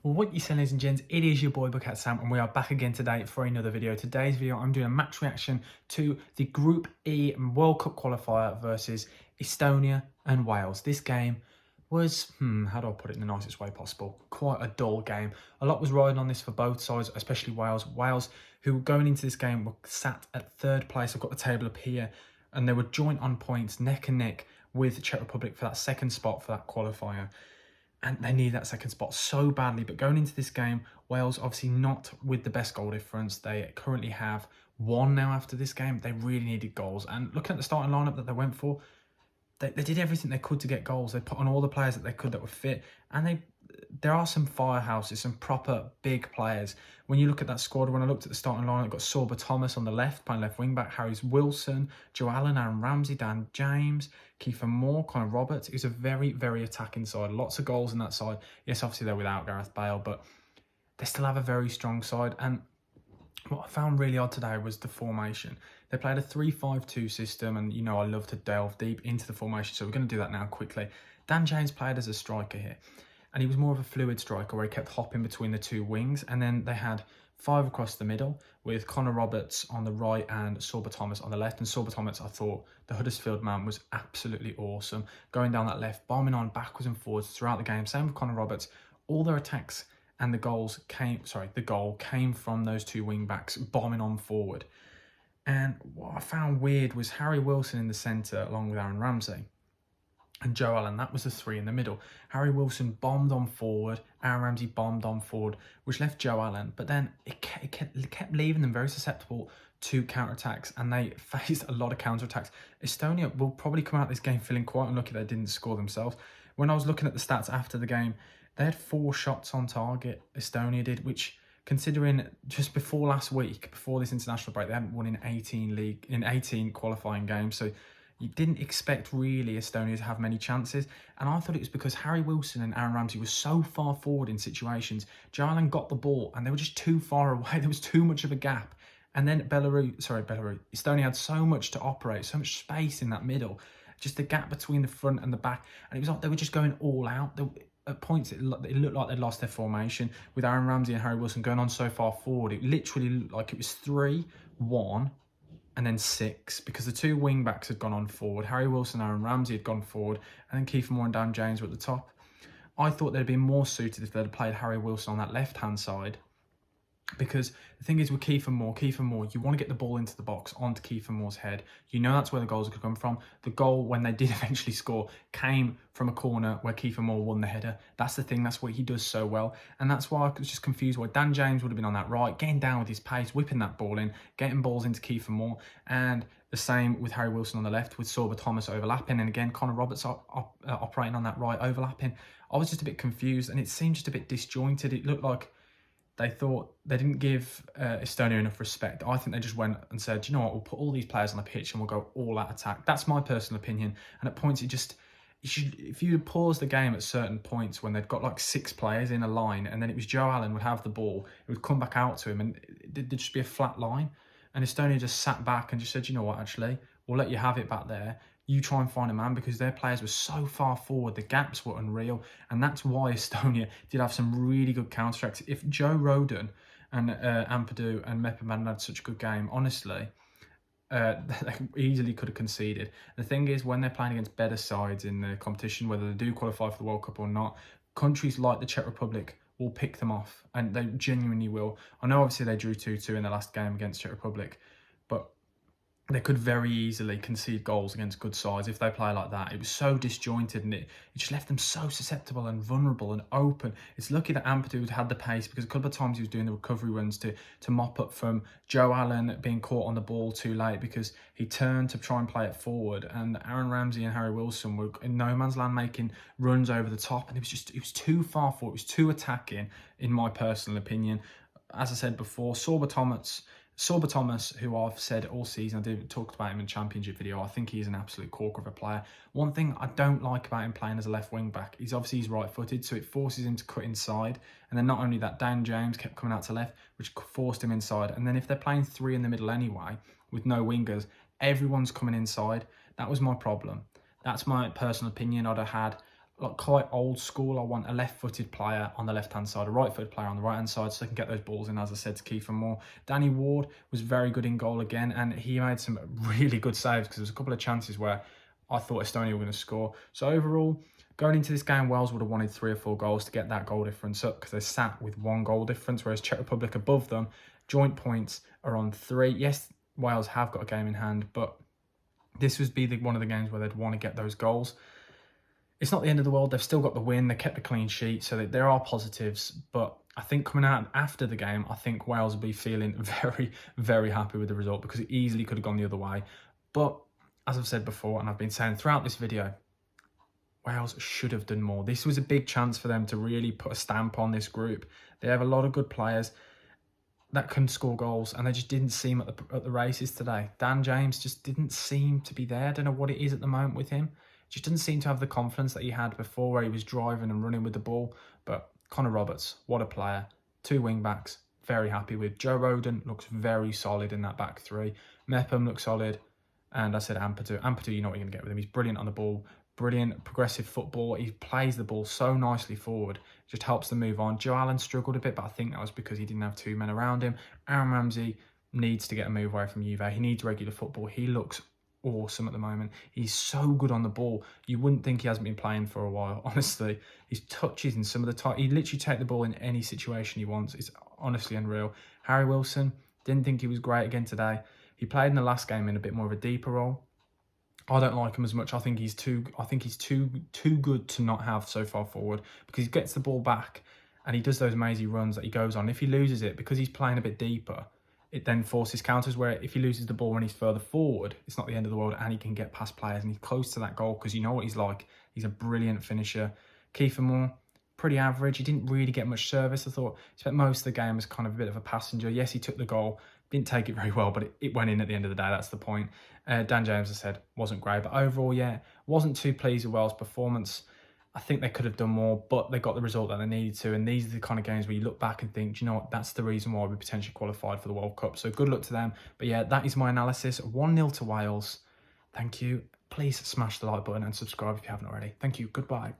Well, what you saying, ladies and gents, it is your boy Bucket Sam, and we are back again today for another video. Today's video, I'm doing a match reaction to the Group E World Cup qualifier versus Estonia and Wales. This game was, how do I put it in the nicest way possible? Quite a dull game. A lot was riding on this for both sides, especially Wales. Wales, who going into this game were sat at third place. I've got the table up here, and they were joint on points, neck and neck with the Czech Republic for that second spot for that qualifier. And they need that second spot so badly. But going into this game, Wales obviously not with the best goal difference. They currently have one now after this game. They really needed goals. And looking at the starting lineup that they went for, they did everything they could to get goals. They put on all the players that they could that were fit. And there are some firehouses, some proper big players. When you look at that squad, when I looked at the starting line, I've got Sorba Thomas on the left, playing left wing back, Harry Wilson, Joe Allen, Aaron Ramsey, Dan James, Kieffer Moore, Connor Roberts. It was a very, very attacking side. Lots of goals on that side. Yes, obviously they're without Gareth Bale, but they still have a very strong side. And what I found really odd today was the formation. They played a 3-5-2 system, and you know I love to delve deep into the formation, so we're going to do that now quickly. Dan James played as a striker here, and he was more of a fluid striker where he kept hopping between the two wings, and then they had five across the middle with Connor Roberts on the right and Sorba Thomas on the left. And Sorba Thomas, I thought the Huddersfield man was absolutely awesome, going down that left, bombing on backwards and forwards throughout the game. Same with Connor Roberts. All their attacks and the goal came from those two wing backs bombing on forward. And what I found weird was Harry Wilson in the centre along with Aaron Ramsey and Joe Allen. That was the three in the middle. Harry Wilson bombed on forward, Aaron Ramsey bombed on forward, which left Joe Allen. But then it kept leaving them very susceptible to counter-attacks, and they faced a lot of counter-attacks. Estonia will probably come out this game feeling quite unlucky they didn't score themselves. When I was looking at the stats after the game, they had 4 shots on target, Estonia did, which, considering just before last week, before this international break, they hadn't won in 18 qualifying games. So you didn't expect really Estonia to have many chances. And I thought it was because Harry Wilson and Aaron Ramsey were so far forward in situations. Joe Allen got the ball and they were just too far away. There was too much of a gap. And then Estonia had so much to operate, so much space in that middle. Just the gap between the front and the back. And it was like they were just going all out. At points, it looked like they'd lost their formation with Aaron Ramsey and Harry Wilson going on so far forward. It literally looked like it was 3-1 and then 6, because the two wing backs had gone on forward. Harry Wilson and Aaron Ramsey had gone forward, and then Kieffer Moore and Dan James were at the top. I thought they'd been more suited if they'd played Harry Wilson on that left-hand side. Because the thing is with Kieffer Moore, you want to get the ball into the box, onto Kieffer Moore's head. You know that's where the goals could come from. The goal, when they did eventually score, came from a corner where Kieffer Moore won the header. That's the thing, that's what he does so well. And that's why I was just confused why Dan James would have been on that right, getting down with his pace, whipping that ball in, getting balls into Kieffer Moore. And the same with Harry Wilson on the left, with Sorba Thomas overlapping. And again, Connor Roberts operating on that right, overlapping. I was just a bit confused, and it seemed just a bit disjointed. It looked like they thought they didn't give Estonia enough respect. I think they just went and said, you know what, we'll put all these players on the pitch and we'll go all out attack. That's my personal opinion. And at points, if you pause the game at certain points when they'd got like 6 players in a line, and then it was Joe Allen would have the ball, it would come back out to him, and there'd just be a flat line. And Estonia just sat back and just said, you know what, actually, we'll let you have it back there. You try and find a man, because their players were so far forward. The gaps were unreal. And that's why Estonia did have some really good counter-attacks. If Joe Rodon and Ampadu and Mepeman had such a good game, honestly, they easily could have conceded. The thing is, when they're playing against better sides in the competition, whether they do qualify for the World Cup or not, countries like the Czech Republic will pick them off, and they genuinely will. I know obviously they drew 2-2 in the last game against Czech Republic, but they could very easily concede goals against good sides if they play like that. It was so disjointed, and it just left them so susceptible and vulnerable and open. It's lucky that Ampadu had the pace, because a couple of times he was doing the recovery runs to mop up from Joe Allen being caught on the ball too late, because he turned to try and play it forward, and Aaron Ramsey and Harry Wilson were in no man's land making runs over the top, and it was too far forward. It was too attacking, in my personal opinion. As I said before, Sorba Thomas, who I've said all season, I did talk about him in the Championship video, I think he's an absolute corker of a player. One thing I don't like about him playing as a left wing back is obviously he's right-footed, so it forces him to cut inside. And then not only that, Dan James kept coming out to left, which forced him inside. And then if they're playing 3 in the middle anyway, with no wingers, everyone's coming inside. That was my problem. That's my personal opinion. I'd have had like quite old school. I want a left-footed player on the left-hand side, a right-footed player on the right-hand side, so they can get those balls in, as I said, to Kieffer. Danny Ward was very good in goal again, and he made some really good saves because there was a couple of chances where I thought Estonia were going to score. So overall, going into this game, Wales would have wanted 3 or 4 goals to get that goal difference up because they sat with 1 goal difference, whereas Czech Republic above them, joint points are on 3. Yes, Wales have got a game in hand, but this would be one of the games where they'd want to get those goals. It's not the end of the world. They've still got the win. They kept the clean sheet, so there are positives. But I think coming out after the game, I think Wales will be feeling very, very happy with the result because it easily could have gone the other way. But as I've said before, and I've been saying throughout this video, Wales should have done more. This was a big chance for them to really put a stamp on this group. They have a lot of good players that can score goals, and they just didn't seem at the races today. Dan James just didn't seem to be there. I don't know what it is at the moment with him. Just doesn't seem to have the confidence that he had before, where he was driving and running with the ball. But Connor Roberts, what a player. 2 wing backs, very happy with. Joe Rodon looks very solid in that back 3. Mepham looks solid. And I said Ampadu. Ampadu, you know what you're going to get with him. He's brilliant on the ball. Brilliant progressive football. He plays the ball so nicely forward. Just helps them move on. Joe Allen struggled a bit, but I think that was because he didn't have 2 men around him. Aaron Ramsey needs to get a move away from Juve. He needs regular football. He looks awesome at the moment. He's so good on the ball. You wouldn't think he hasn't been playing for a while, honestly. His touches in some of the time, he literally take the ball in any situation he wants. It's honestly unreal. Harry Wilson, didn't think he was great again today. He played in the last game in a bit more of a deeper role. I don't like him as much. I think he's too good to not have so far forward, because he gets the ball back and he does those amazing runs that he goes on. If he loses it, because he's playing a bit deeper, it then forces counters, where if he loses the ball when he's further forward, it's not the end of the world, and he can get past players and he's close to that goal, because you know what he's like. He's a brilliant finisher. Kieffer, pretty average. He didn't really get much service. I thought he spent most of the game as kind of a bit of a passenger. Yes, he took the goal. Didn't take it very well, but it went in at the end of the day. That's the point. Dan James, I said, wasn't great. But overall, yeah, wasn't too pleased with Wales' performance. I think they could have done more, but they got the result that they needed to. And these are the kind of games where you look back and think, do you know what, that's the reason why we potentially qualified for the World Cup. So good luck to them. But yeah, that is my analysis. 1-0 to Wales. Thank you. Please smash the like button and subscribe if you haven't already. Thank you. Goodbye.